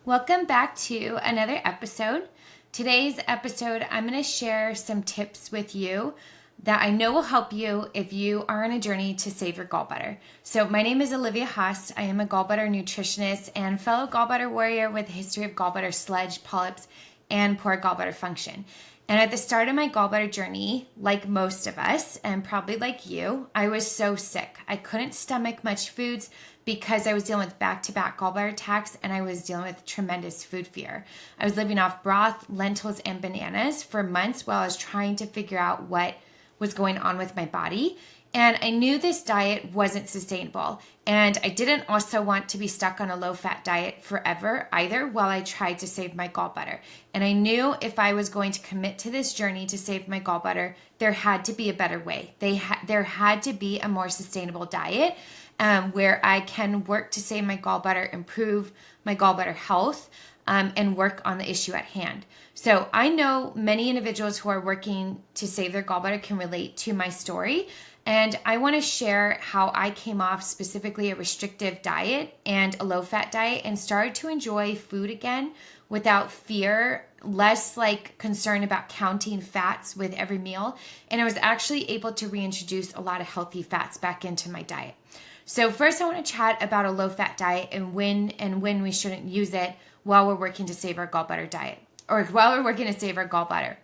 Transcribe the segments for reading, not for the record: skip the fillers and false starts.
Welcome back to another episode. Today's episode, I'm going to share some tips with you that I know will help you if you are on a journey to save your gallbladder. So my name is Olivia Haas. I am a gallbladder nutritionist and fellow gallbladder warrior with a history of gallbladder sludge, polyps, and poor gallbladder function. And at the start of my gallbladder journey, like most of us, and probably like you, I was so sick. I couldn't stomach much foods because I was dealing with back-to-back gallbladder attacks and I was dealing with tremendous food fear. I was living off broth, lentils, and bananas for months while I was trying to figure out what was going on with my body. And I knew this diet wasn't sustainable. And I didn't also want to be stuck on a low-fat diet forever either while I tried to save my gallbladder. And I knew if I was going to commit to this journey to save my gallbladder, there had to be a better way. There had to be a more sustainable diet where I can work to save my gallbladder, improve my gallbladder health, and work on the issue at hand. So I know many individuals who are working to save their gallbladder can relate to my story. And I want to share how I came off specifically a restrictive diet and a low-fat diet and started to enjoy food again without fear, less like concern about counting fats with every meal. And I was actually able to reintroduce a lot of healthy fats back into my diet. So first I want to chat about a low-fat diet and when we shouldn't use it while we're working to save our gallbladder diet or while we're working to save our gallbladder.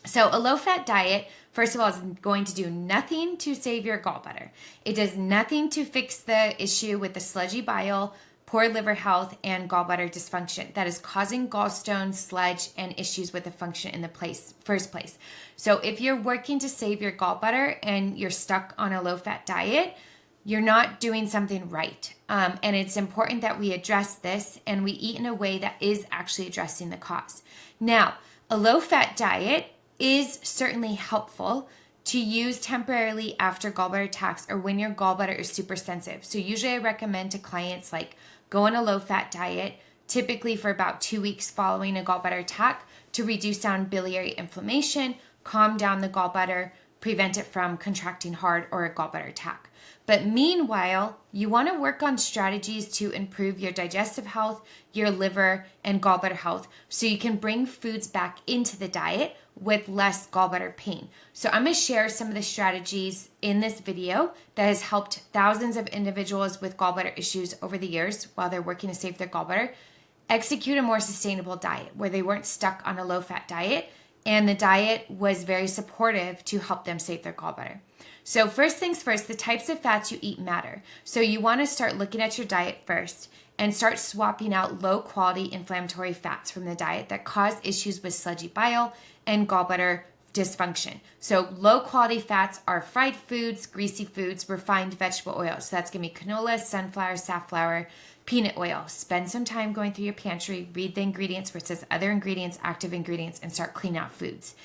So a low-fat diet, first of all, is going to do nothing to save your gallbladder. It does nothing to fix the issue with the sludgy bile, poor liver health, and gallbladder dysfunction that is causing gallstones, sludge, and issues with the function in the first place. So if you're working to save your gallbladder and you're stuck on a low-fat diet, you're not doing something right. And it's important that we address this and we eat in a way that is actually addressing the cause. Now, a low-fat diet is certainly helpful to use temporarily after gallbladder attacks or when your gallbladder is super sensitive. So usually I recommend to clients like go on a low-fat diet, typically for about 2 weeks following a gallbladder attack to reduce down biliary inflammation, calm down the gallbladder, prevent it from contracting hard or a gallbladder attack. But meanwhile, you want to work on strategies to improve your digestive health, your liver, and gallbladder health so you can bring foods back into the diet with less gallbladder pain. So I'm going to share some of the strategies in this video that has helped thousands of individuals with gallbladder issues over the years while they're working to save their gallbladder execute a more sustainable diet where they weren't stuck on a low-fat diet and the diet was very supportive to help them save their gallbladder. So first things first, the types of fats you eat matter. So you want to start looking at your diet first and start swapping out low-quality inflammatory fats from the diet that cause issues with sludgy bile and gallbladder dysfunction. So low-quality fats are fried foods, greasy foods, refined vegetable oils. So that's going to be canola, sunflower, safflower, peanut oil. Spend some time going through your pantry, read the ingredients where it says other ingredients, active ingredients, and start cleaning out foods.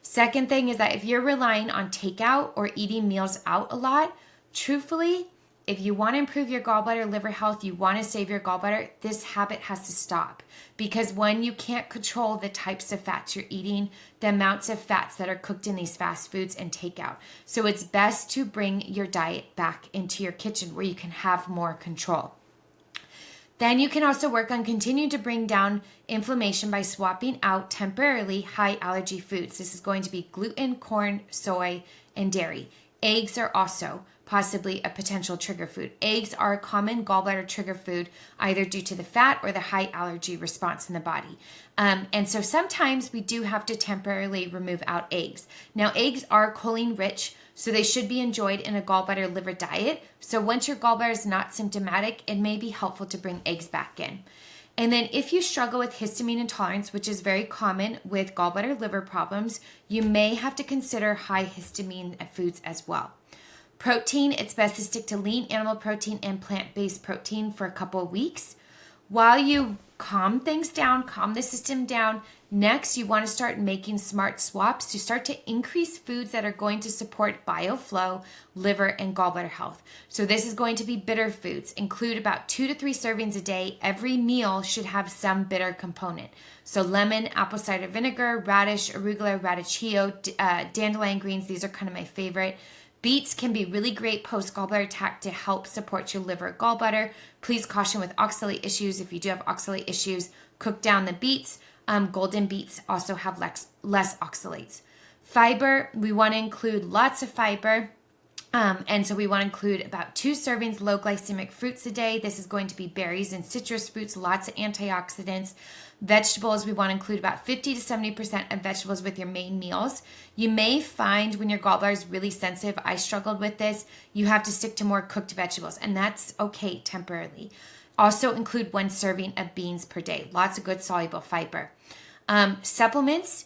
Second thing is that if you're relying on takeout or eating meals out a lot, truthfully, if you want to improve your gallbladder, liver health, you want to save your gallbladder, this habit has to stop. Because when you can't control the types of fats you're eating, the amounts of fats that are cooked in these fast foods and takeout. So it's best to bring your diet back into your kitchen where you can have more control. Then you can also work on continuing to bring down inflammation by swapping out temporarily high allergy foods. This is going to be gluten, corn, soy, and dairy. Eggs are also possibly a potential trigger food. Eggs are a common gallbladder trigger food, either due to the fat or the high allergy response in the body. And so sometimes we do have to temporarily remove out eggs. Now, eggs are choline rich, so they should be enjoyed in a gallbladder liver diet. So once your gallbladder is not symptomatic, it may be helpful to bring eggs back in. And then if you struggle with histamine intolerance, which is very common with gallbladder liver problems, you may have to consider high histamine foods as well. Protein, it's best to stick to lean animal protein and plant-based protein for a couple of weeks. While you calm things down, calm the system down, next you want to start making smart swaps to start to increase foods that are going to support bile flow, liver, and gallbladder health. So this is going to be bitter foods. Include about 2 to 3 servings a day. Every meal should have some bitter component. So lemon, apple cider vinegar, radish, arugula, radicchio, dandelion greens. These are kind of my favorite. Beets can be really great post-gallbladder attack to help support your liver gallbladder. Please caution with oxalate issues. If you do have oxalate issues, cook down the beets. Golden beets also have less oxalates. Fiber, we want to include lots of fiber. And so we want to include about 2 servings low glycemic fruits a day. This is going to be berries and citrus fruits, lots of antioxidants. Vegetables, we want to include about 50 to 70% of vegetables with your main meals. You may find when your gallbladder is really sensitive, I struggled with this, you have to stick to more cooked vegetables, and that's okay temporarily. Also include 1 serving of beans per day. Lots of good soluble fiber. Supplements,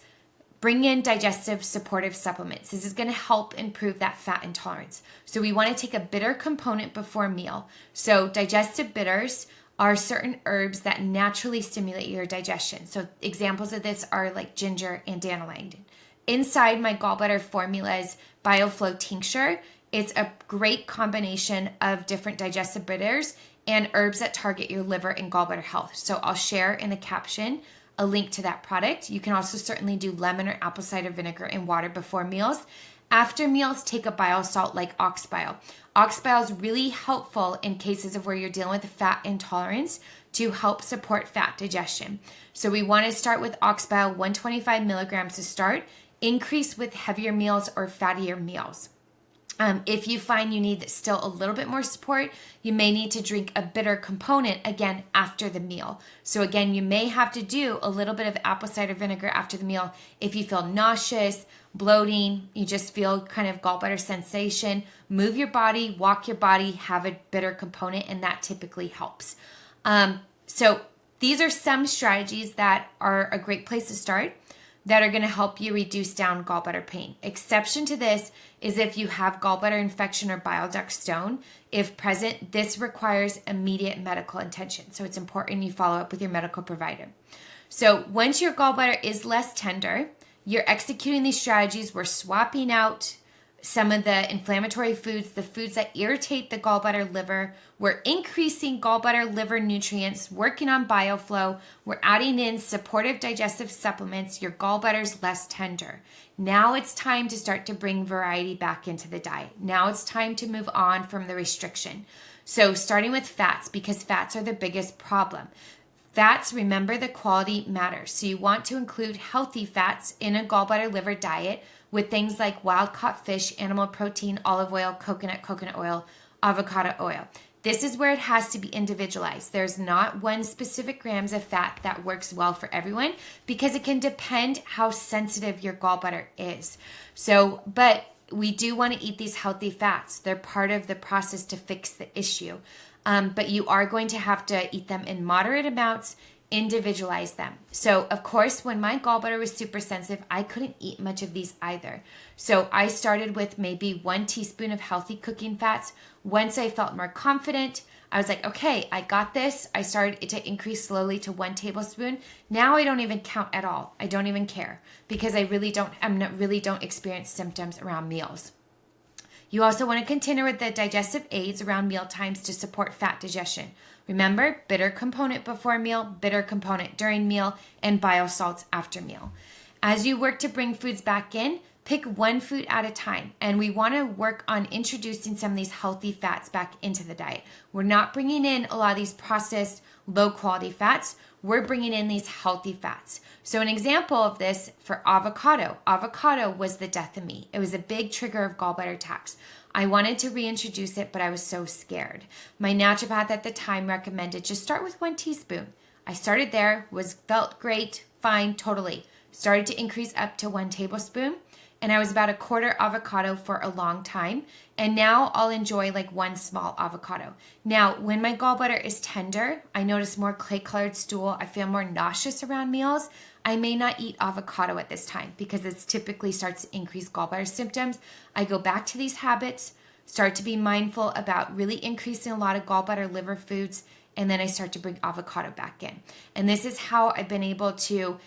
bring in digestive supportive supplements. This is going to help improve that fat intolerance. So we want to take a bitter component before meal. So digestive bitters are certain herbs that naturally stimulate your digestion. So examples of this are like ginger and dandelion. Inside my gallbladder formulas BioFlow tincture, it's a great combination of different digestive bitters and herbs that target your liver and gallbladder health. So I'll share in the caption a link to that product. You can also certainly do lemon or apple cider vinegar and water before meals. After meals, take a bile salt like ox bile. Ox bile is really helpful in cases of where you're dealing with fat intolerance to help support fat digestion. So we want to start with ox bile, 125 milligrams to start. Increase with heavier meals or fattier meals. If you find you need still a little bit more support, you may need to drink a bitter component again after the meal. So again, you may have to do a little bit of apple cider vinegar after the meal if you feel nauseous, bloating, you just feel kind of gallbladder sensation. Move your body, walk your body, have a bitter component, and that typically helps. So these are some strategies that are a great place to start that are going to help you reduce down gallbladder pain. Exception to this is if you have gallbladder infection or bile duct stone. If present, this requires immediate medical attention. So it's important you follow up with your medical provider. So once your gallbladder is less tender, you're executing these strategies. We're swapping out some of the inflammatory foods, the foods that irritate the gallbladder liver. We're increasing gallbladder liver nutrients, working on BioFlow. We're adding in supportive digestive supplements. Your gallbladder's less tender. Now it's time to start to bring variety back into the diet. Now it's time to move on from the restriction. So starting with fats, because fats are the biggest problem. Fats, remember, the quality matters. So you want to include healthy fats in a gallbladder liver diet with things like wild-caught fish, animal protein, olive oil, coconut oil, avocado oil. This is where it has to be individualized. There's not one specific grams of fat that works well for everyone because it can depend how sensitive your gallbladder is. So, but we do want to eat these healthy fats. They're part of the process to fix the issue. But you are going to have to eat them in moderate amounts, individualize them. So of course, when my gallbladder was super sensitive, I couldn't eat much of these either. So I started with maybe 1 teaspoon of healthy cooking fats. Once I felt more confident, I was like, okay, I got this. I started to increase slowly to 1 tablespoon. Now I don't even count at all. I don't even care because I really don't experience symptoms around meals. You also want to continue with the digestive aids around meal times to support fat digestion. Remember, bitter component before meal, bitter component during meal, and bile salts after meal. As you work to bring foods back in, pick one food at a time. And we want to work on introducing some of these healthy fats back into the diet. We're not bringing in a lot of these processed, low-quality fats. We're bringing in these healthy fats. So an example of this for avocado. Avocado was the death of me. It was a big trigger of gallbladder attacks. I wanted to reintroduce it, but I was so scared. My naturopath at the time recommended just start with 1 teaspoon. I started there, felt great, fine, totally. Started to increase up to 1 tablespoon, and I was about a quarter avocado for a long time. And now I'll enjoy like 1 small avocado. Now, when my gallbladder is tender, I notice more clay-colored stool. I feel more nauseous around meals. I may not eat avocado at this time because it typically starts to increase gallbladder symptoms. I go back to these habits, start to be mindful about really increasing a lot of gallbladder liver foods, and then I start to bring avocado back in. And this is how I've been able to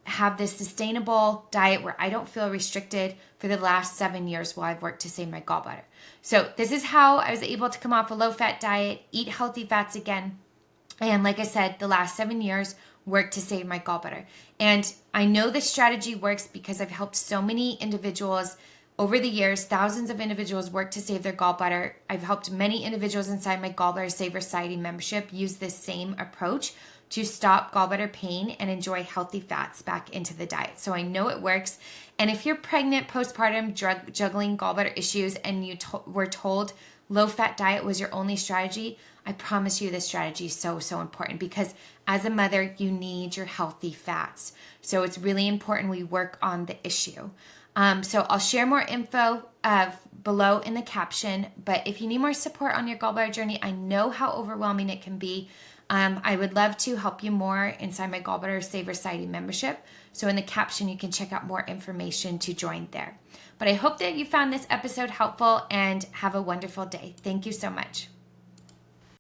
have this sustainable diet where I don't feel restricted for the last 7 years while I've worked to save my gallbladder. So this is how I was able to come off a low-fat diet, eat healthy fats again, and like I said, the last 7 years worked to save my gallbladder. And I know this strategy works because I've helped so many individuals Over the years, thousands of individuals work to save their gallbladder. I've helped many individuals inside my Gallbladder Saver Society membership use this same approach to stop gallbladder pain and enjoy healthy fats back into the diet. So I know it works. And if you're pregnant, postpartum, juggling gallbladder issues, and you were told low-fat diet was your only strategy, I promise you this strategy is so, so important, because as a mother, you need your healthy fats. So it's really important we work on the issue. So I'll share more info below in the caption, but if you need more support on your gallbladder journey, I know how overwhelming it can be. I would love to help you more inside my Gallbladder Saver Society membership. So in the caption, you can check out more information to join there. But I hope that you found this episode helpful, and have a wonderful day. Thank you so much.